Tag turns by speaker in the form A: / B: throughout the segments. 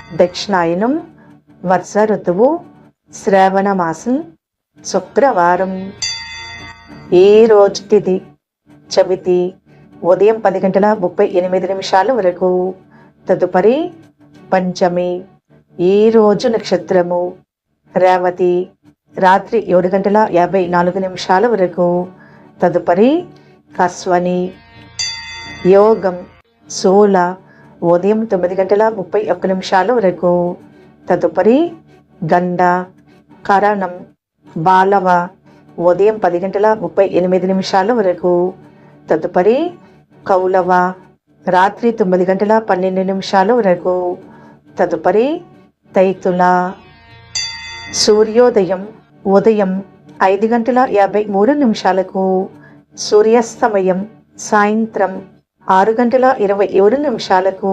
A: దక్షిణాయనం, వర్ష ఋతువు, శ్రావణ మాసం, శుక్రవారం. ఈ రోజు తిథి చవితి ఉదయం 10:38 వరకు. తదుపరి పంచమి. ఈ రోజు నక్షత్రము రేవతి, రాత్రి 7:54 వరకు. తదుపరి అశ్వని. యోగం శూల, ఉదయం 9:31 వరకు. తదుపరి గండ. కరణం బాలవ, ఉదయం 10:38 వరకు. తదుపరి కౌలవ, రాత్రి 9:12 వరకు. తదుపరి తైతుల. సూర్యోదయం ఉదయం 5:53. సూర్యాస్తమయం సాయంత్రం 6:27.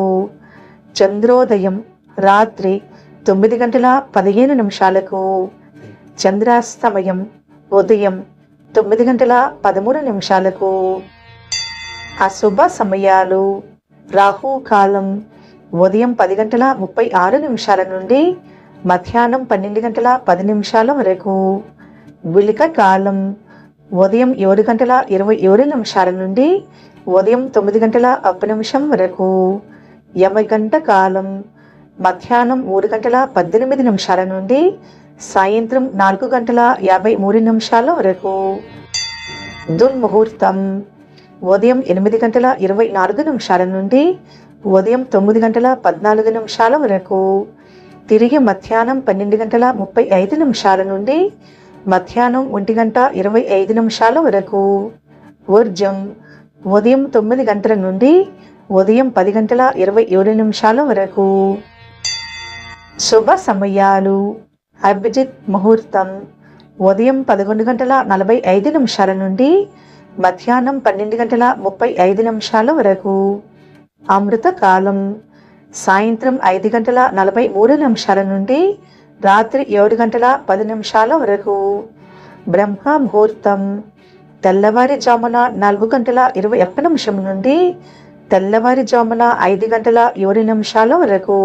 A: చంద్రోదయం రాత్రి 9:15. చంద్రాస్తమయం ఉదయం 9:13. అశుభ సమయాలు. రాహుకాలం ఉదయం 10:36 నుండి మధ్యాహ్నం 12:10 వరకు. గుళిక కాలం ఉదయం 7:27 నుండి ఉదయం 9:01 వరకు. యమగంట కాలం మధ్యాహ్నం 3:18 నుండి సాయంత్రం 4:53 వరకు. దుర్ముహూర్తం ఉదయం 8:24 నుండి ఉదయం 9:14 వరకు. తిరిగి మధ్యాహ్నం 12:35 నుండి మధ్యాహ్నం 1:25 వరకు. వర్జం ఉదయం 9 గంటల నుండి ఉదయం 10:27 వరకు. శుభ సమయాలు. అభిజిత్ ముహూర్తం ఉదయం 11:45 నుండి మధ్యాహ్నం 12:35 వరకు. అమృత కాలం సాయంత్రం 5:43 నుండి రాత్రి 7:10 వరకు. బ్రహ్మ ముహూర్తం తెల్లవారుజామున 4:21 నుండి తెల్లవారుజామున 5:07 వరకు.